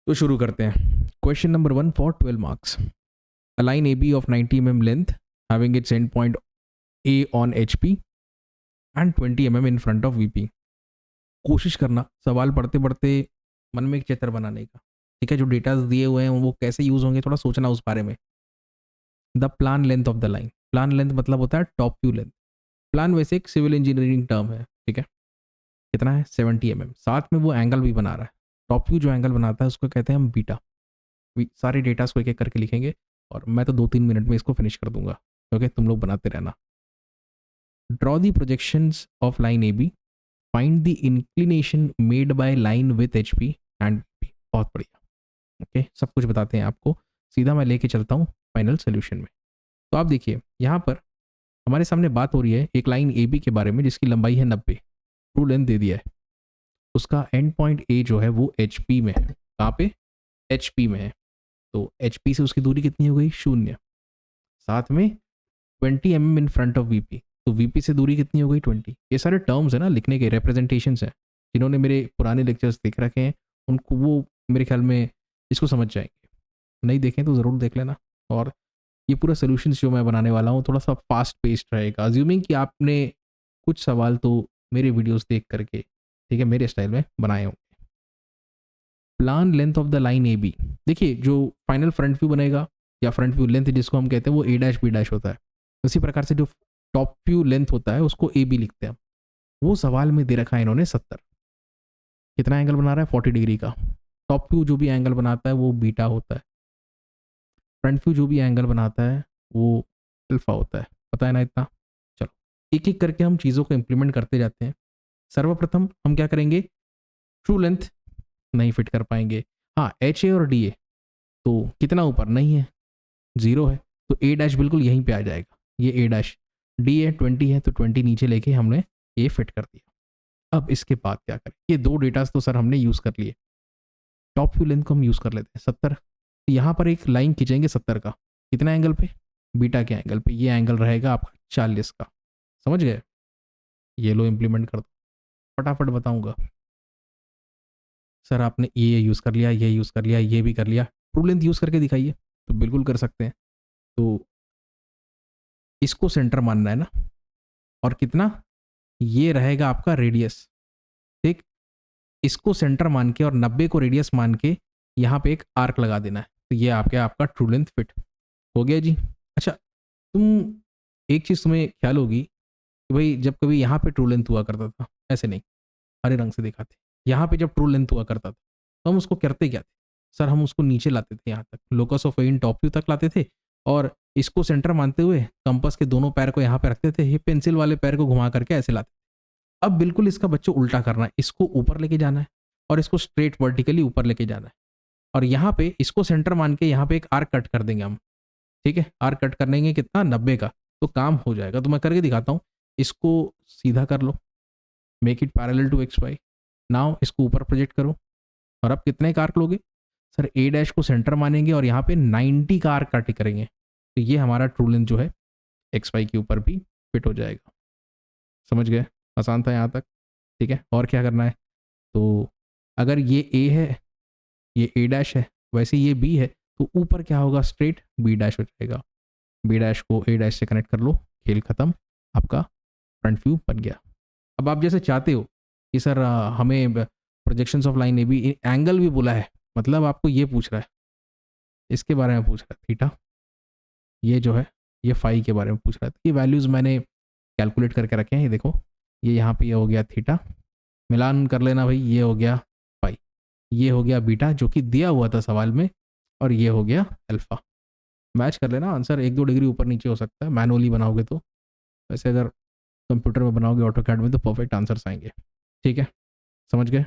तो शुरू करते हैं। Question number 1 for 12 marks. A line AB of 90 mm length having its end point A on HP and 20 mm in front of VP। कोशिश करना सवाल पढ़ते पढ़ते मन में एक चित्र बनाने का। ठीक है, जो डेटाज दिए हुए हैं वो कैसे यूज होंगे थोड़ा सोचना उस बारे में। The plan length of the line, plan length मतलब होता है टॉप व्यू लेंथ। प्लान वैसे एक सिविल इंजीनियरिंग टर्म है, ठीक है। कितना है 70 mm, साथ में वो एंगल भी बना रहा है। टॉप व्यू जो एंगल बनाता है उसको कहते हैं हम बीटा। सारे डेटास को एक एक करके लिखेंगे और मैं तो 2-3 मिनट में इसको फिनिश कर दूंगा, ओके। तुम लोग बनाते रहना। Draw the projections of line A B, find the inclination made by line with H P and P. बहुत बढ़िया, ओके। सब कुछ बताते हैं आपको, सीधा मैं लेके चलता हूँ फाइनल सोल्यूशन में। तो आप देखिए यहाँ पर हमारे सामने बात हो रही है एक लाइन ए बी के बारे में जिसकी लंबाई है 90, ट्रू लेंथ दे दिया है। उसका एंड पॉइंट ए जो है वो एच पी में है। कहाँ पे? एच पी में है। तो एच पी से उसकी दूरी कितनी हो गई? 0। साथ में 20 mm in front of VP, तो वीपी से दूरी कितनी हो गई? 20। ये सारे टर्म्स है ना लिखने के, रिप्रेजेंटेशंस हैं। जिन्होंने मेरे पुराने लेक्चर्स देख रखे हैं उनको वो मेरे ख्याल में इसको समझ जाएंगे, नहीं देखें तो ज़रूर देख लेना। और ये पूरा सोल्यूशंस जो मैं बनाने वाला हूँ थोड़ा सा फास्ट पेस्ड रहेगा, अज्यूमिंग कि आपने कुछ सवाल तो मेरे वीडियोस देख करके, ठीक है, मेरे स्टाइल में बनाए होंगे। Plan length of the line A B, देखिए जो फाइनल फ्रंट व्यू बनेगा या फ्रंट व्यू लेंथ जिसको हम कहते हैं वो ए डैश बी डैश होता है। उसी प्रकार से जो टॉप व्यू लेंथ होता है उसको ए बी लिखते हैं। वो सवाल में दे रखा है इन्होंने 70। कितना एंगल बना रहा है? 40 डिग्री का। टॉप व्यू जो भी एंगल बनाता है वो बीटा होता है, फ्रंट व्यू जो भी एंगल बनाता है वो अल्फा होता है। पता है ना इतना? चलो एक एक करके हम चीज़ों को इंप्लीमेंट करते जाते हैं। सर्वप्रथम हम क्या करेंगे? ट्रू लेंथ नहीं फिट कर पाएंगे। हाँ, एच ए और डी ए तो कितना ऊपर? नहीं है, 0 है, तो ए डैश बिल्कुल यहीं पे आ जाएगा। ये ए डैश, डी ए 20 है तो 20 नीचे लेके हमने ए फिट कर दिया। अब इसके बाद क्या करें? ये दो डेटास तो सर हमने यूज़ कर लिए। टॉप व्यू लेंथ को हम यूज़ कर लेते हैं 70। यहाँ पर एक लाइन खींचेंगे 70 का। कितना एंगल पे? बीटा के एंगल पे। ये एंगल रहेगा आपका 40 का। समझ गए? ये लो इम्प्लीमेंट कर दो, फटाफट बताऊंगा। सर आपने ये यूज़ कर लिया, ये यूज़ कर लिया, ये भी कर लिया, ट्रू लेंथ यूज़ करके दिखाइए। तो बिल्कुल कर सकते हैं। तो इसको सेंटर मानना है ना, और कितना? ये रहेगा आपका रेडियस, ठीक। इसको सेंटर मान के और 90 को रेडियस मान के यहाँ पे एक आर्क लगा देना है। तो ये आपका ट्रू लेंथ फिट हो गया जी। अच्छा, तुम एक चीज़ तुम्हें ख्याल होगी कि भाई जब कभी यहाँ पे ट्रू लेंथ हुआ करता था, ऐसे नहीं, हरे रंग से दिखाते, यहाँ पे जब ट्रू लेंथ हुआ करता था तो हम उसको करते क्या थे? सर हम उसको नीचे लाते थे, यहाँ तक locus of in top view तक लाते थे, और इसको सेंटर मानते हुए कंपास के दोनों पैर को यहाँ पे रखते थे, ये पेंसिल वाले पैर को घुमा करके ऐसे लाते थे। अब बिल्कुल इसका बच्चों उल्टा करना है, इसको ऊपर लेके जाना है और इसको स्ट्रेट वर्टिकली ऊपर लेके जाना है। और यहाँ पे इसको सेंटर मान के यहाँ पे एक आर्क कट कर देंगे हम, ठीक है। आर्क कट कर देंगे कितना? 90 का। तो काम हो जाएगा। तो मैं करके दिखाता हूँ। इसको सीधा कर लो, make it parallel to X Y. Now इसको ऊपर प्रोजेक्ट करो, और अब कितने का आर्क लोगे? सर ए डैश को सेंटर मानेंगे और यहाँ पे 90 का आर्क कट करेंगे। तो ये हमारा ट्रू लेंथ जो है एक्स वाई के ऊपर भी फिट हो जाएगा। समझ गए? आसान था यहाँ तक, ठीक है। और क्या करना है? तो अगर ये ए है, ये ए डैश है, वैसे ये बी है, तो ऊपर क्या होगा? स्ट्रेट बी डैश हो जाएगा। बी डैश को ए डैश से कनेक्ट कर लो, खेल खत्म, आपका फ्रंट व्यू बन गया। अब आप जैसे चाहते हो कि सर हमें projections of line A B angle भी बोला है, मतलब आपको ये पूछ रहा है, इसके बारे में पूछ रहा है, थीटा, ये जो है ये फाई के बारे में पूछ रहा है। ये वैल्यूज़ मैंने कैलकुलेट करके रखे हैं, ये देखो, ये यहाँ पे ये हो गया थीटा, मिलान कर लेना भाई, ये हो गया फाई, ये हो गया बीटा जो कि दिया हुआ था सवाल में, और ये हो गया अल्फा। मैच कर लेना, आंसर 1-2 डिग्री ऊपर नीचे हो सकता है मैनुअली बनाओगे तो, वैसे अगर कंप्यूटर में बनाओगे ऑटोकैड में तो परफेक्ट आंसर्स आएंगे, ठीक है। समझ गए?